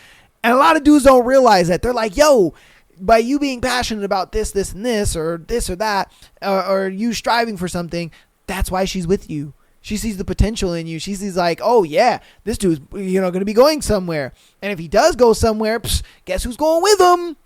S1: And a lot of dudes don't realize that. They're like, yo, by you being passionate about this, and this or that, or you striving for something, that's why she's with you. She sees the potential in you. She sees like, oh yeah, this dude's, going to be going somewhere. And if he does go somewhere, guess who's going with him?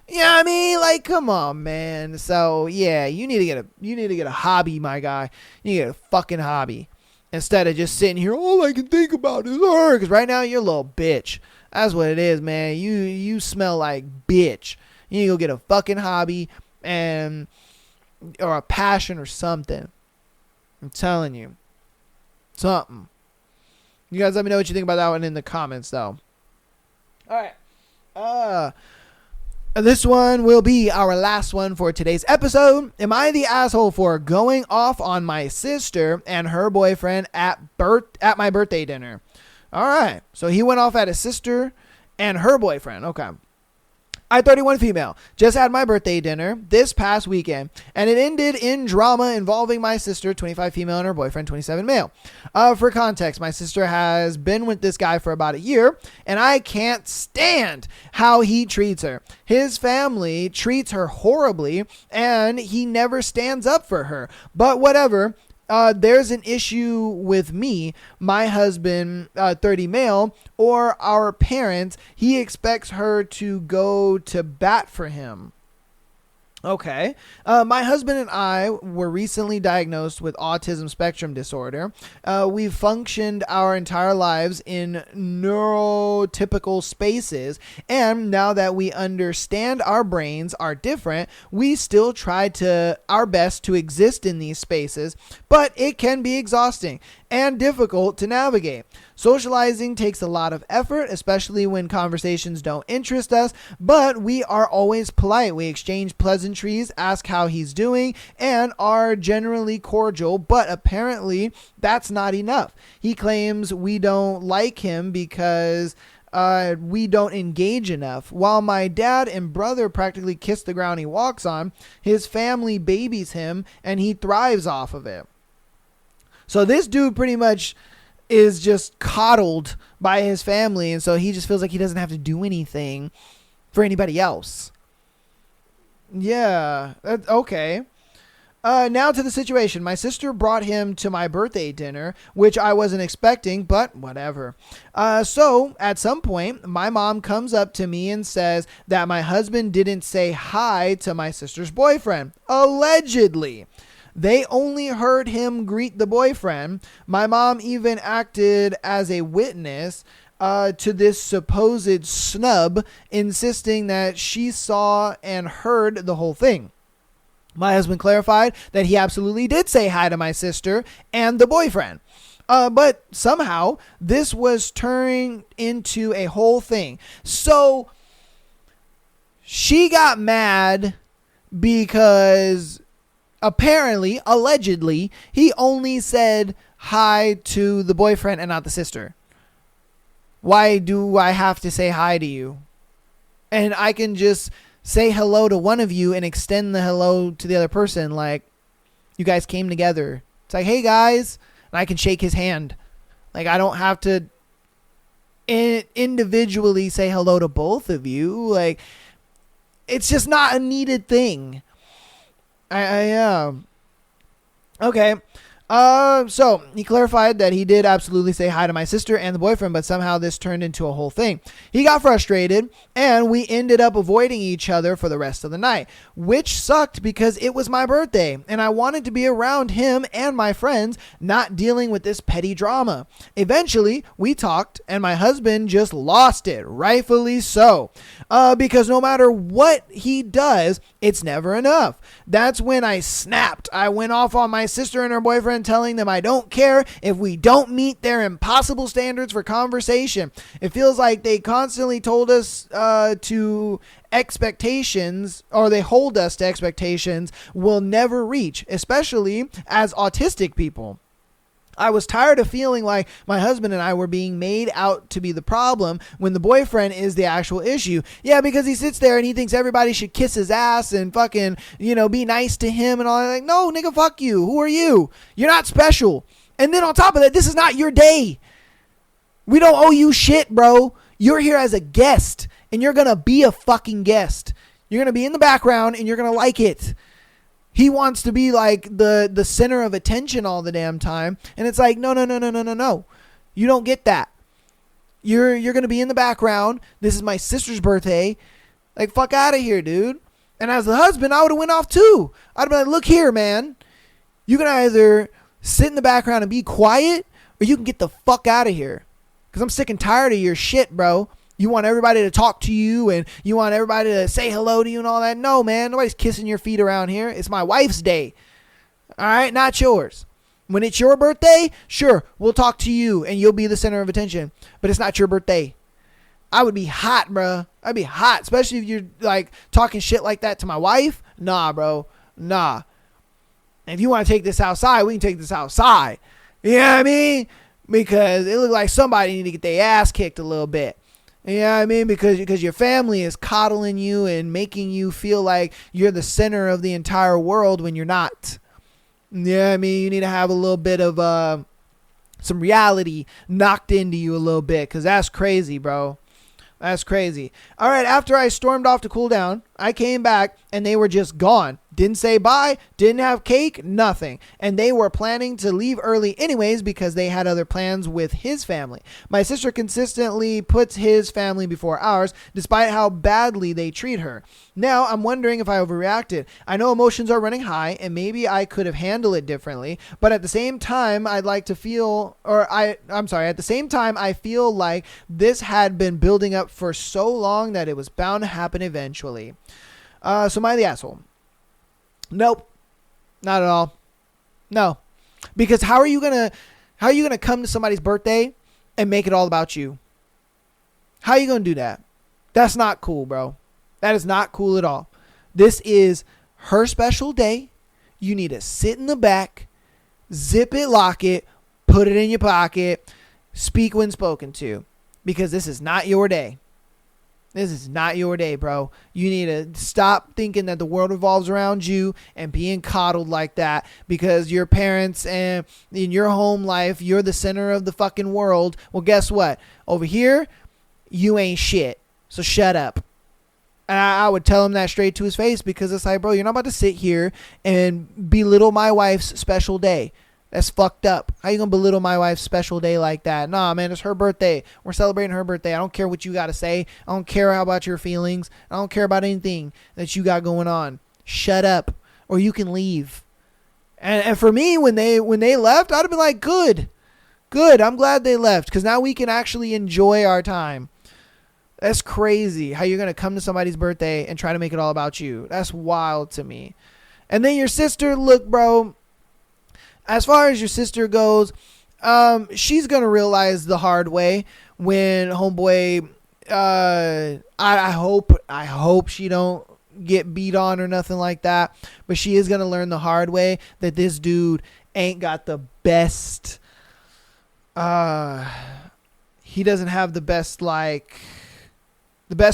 S1: Yeah, I mean, like, come on, man. So yeah, you need to get a hobby, my guy. You need to get a fucking hobby instead of just sitting here. All I can think about is her. Because right now you're a little bitch. That's what it is, man. You smell like bitch. You need to go get a fucking hobby or a passion or something. I'm telling you, something. You guys, let me know what you think about that one in the comments, though. All right. This one will be our last one for today's episode. Am I the asshole for going off on my sister and her boyfriend at my birthday dinner? All right. So he went off at his sister and her boyfriend. Okay. I, 31 female, just had my birthday dinner this past weekend, and it ended in drama involving my sister, 25 female, and her boyfriend, 27 male. For context, my sister has been with this guy for about a year, and I can't stand how he treats her. His family treats her horribly, and he never stands up for her. But whatever. There's an issue with me, my husband, 30 male, or our parents. He expects her to go to bat for him. Okay. My husband and I were recently diagnosed with autism spectrum disorder. We've functioned our entire lives in neurotypical spaces, and now that we understand our brains are different, we still try our best to exist in these spaces, but it can be exhausting and difficult to navigate. Socializing takes a lot of effort, especially when conversations don't interest us, but we are always polite. We exchange pleasantries, ask how he's doing, and are generally cordial, but apparently that's not enough. He claims we don't like him because we don't engage enough. While my dad and brother practically kiss the ground he walks on, his family babies him, and he thrives off of it. So this dude pretty much is just coddled by his family, and so he just feels like he doesn't have to do anything for anybody else. Yeah, okay. Now to the situation. My sister brought him to my birthday dinner, which I wasn't expecting, but whatever. So at some point, my mom comes up to me and says that my husband didn't say hi to my sister's boyfriend, allegedly. They only heard him greet the boyfriend. My mom even acted as a witness to this supposed snub, insisting that she saw and heard the whole thing. My husband clarified that he absolutely did say hi to my sister and the boyfriend. But somehow this was turning into a whole thing. So she got mad because apparently, allegedly, he only said hi to the boyfriend and not the sister. Why do I have to say hi to you? And I can just say hello to one of you and extend the hello to the other person. Like, you guys came together. It's like, hey guys. And I can shake his hand. Like, I don't have to individually say hello to both of you. Like, it's just not a needed thing. Okay. So he clarified that he did absolutely say hi to my sister and the boyfriend, but somehow this turned into a whole thing. He got frustrated and we ended up avoiding each other for the rest of the night, which sucked because it was my birthday and I wanted to be around him and my friends, not dealing with this petty drama. Eventually we talked and my husband just lost it, rightfully so, because no matter what he does, it's never enough. That's when I snapped. I went off on my sister and her boyfriend, telling them I don't care if we don't meet their impossible standards for conversation. It feels like they constantly told us to expectations, or they hold us to expectations we'll never reach, especially as autistic people. I was tired of feeling like my husband and I were being made out to be the problem when the boyfriend is the actual issue. Yeah, because he sits there and he thinks everybody should kiss his ass and fucking, be nice to him and all that. Like, no, nigga, fuck you. Who are you? You're not special. And then on top of that, this is not your day. We don't owe you shit, bro. You're here as a guest and you're going to be a fucking guest. You're going to be in the background and you're going to like it. He wants to be like the center of attention all the damn time. And it's like, no. You don't get that. You're going to be in the background. This is my sister's birthday. Like, fuck out of here, dude. And as the husband, I would have went off too. I'd have been like, look here, man. You can either sit in the background and be quiet, or you can get the fuck out of here. Because I'm sick and tired of your shit, bro. You want everybody to talk to you and you want everybody to say hello to you and all that. No, man. Nobody's kissing your feet around here. It's my wife's day. All right? Not yours. When it's your birthday, sure, we'll talk to you and you'll be the center of attention. But it's not your birthday. I would be hot, bro. I'd be hot. Especially if you're like talking shit like that to my wife. Nah, bro. Nah. If you want to take this outside, we can take this outside. You know what I mean? Because it looked like somebody need to get their ass kicked a little bit. You know what I mean? Because your family is coddling you and making you feel like you're the center of the entire world when you're not. You know what I mean? You need to have a little bit of some reality knocked into you a little bit, because that's crazy, bro. That's crazy. All right, after I stormed off to cool down, I came back and they were just gone. Didn't say bye, didn't have cake, nothing. And they were planning to leave early anyways because they had other plans with his family. My sister consistently puts his family before ours, despite how badly they treat her. Now, I'm wondering if I overreacted. I know emotions are running high and maybe I could have handled it differently, but at the same time, at the same time, I feel like this had been building up for so long that it was bound to happen eventually. So am I the asshole? Nope, not at all. No, because how are you gonna come to somebody's birthday and make it all about you? How are you gonna do that? That's not cool, bro. That is not cool at all. This is her special day. You need to sit in the back, zip it, lock it, put it in your pocket, speak when spoken to, because this is not your day. This is not your day, bro. You need to stop thinking that the world revolves around you and being coddled like that because your parents and in your home life, you're the center of the fucking world. Well, guess what? Over here, you ain't shit. So shut up. And I would tell him that straight to his face because it's like, bro, you're not about to sit here and belittle my wife's special day. That's fucked up. How you gonna belittle my wife's special day like that? Nah, man, it's her birthday. We're celebrating her birthday. I don't care what you got to say. I don't care about your feelings. I don't care about anything that you got going on. Shut up, or you can leave. And for me, when they left, I'd have been like, good. I'm glad they left because now we can actually enjoy our time. That's crazy. How you're gonna come to somebody's birthday and try to make it all about you? That's wild to me. And then your sister, look, bro. As far as your sister goes, she's going to realize the hard way when homeboy, I hope she don't get beat on or nothing like that, but she is going to learn the hard way that this dude ain't got the best, he doesn't have the best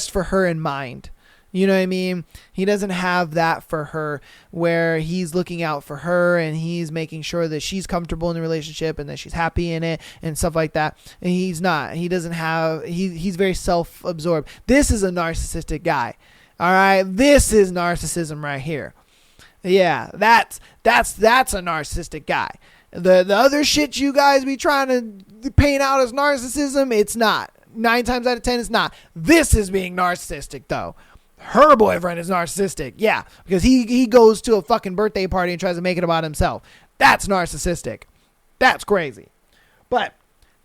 S1: for her in mind. You know what I mean? He doesn't have that for her where he's looking out for her and he's making sure that she's comfortable in the relationship and that she's happy in it and stuff like that. And he's not. He doesn't have, he's very self-absorbed. This is a narcissistic guy. All right? This is narcissism right here. Yeah, that's a narcissistic guy. The other shit you guys be trying to paint out as narcissism, it's not. 9 times out of 10, it's not. This is being narcissistic, though. Her boyfriend is narcissistic. Yeah, because he goes to a fucking birthday party and tries to make it about himself. That's narcissistic. That's crazy. But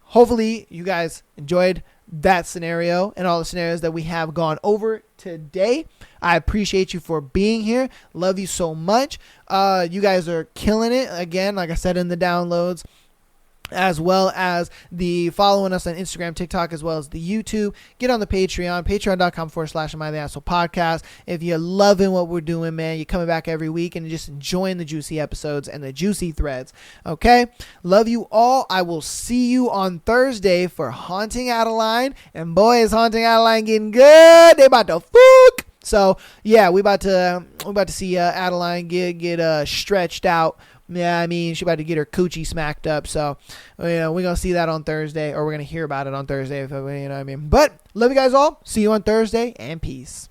S1: hopefully you guys enjoyed that scenario and all the scenarios that we have gone over today. I appreciate you for being here. Love you so much. You guys are killing it. Again, like I said in the downloads, as well as the following us on Instagram, TikTok, as well as the YouTube. Get on the Patreon, patreon.com/Am I the Asshole Podcast. If you're loving what we're doing, man, you're coming back every week and just enjoying the juicy episodes and the juicy threads. Okay? Love you all. I will see you on Thursday for Haunting Adeline. And boy, is Haunting Adeline getting good. They about to fuck. So, yeah, we about to see Adeline get stretched out. Yeah, I mean, she about to get her coochie smacked up. So, we're going to see that on Thursday, or we're going to hear about it on Thursday, if you know what I mean. But, love you guys all. See you on Thursday, and peace.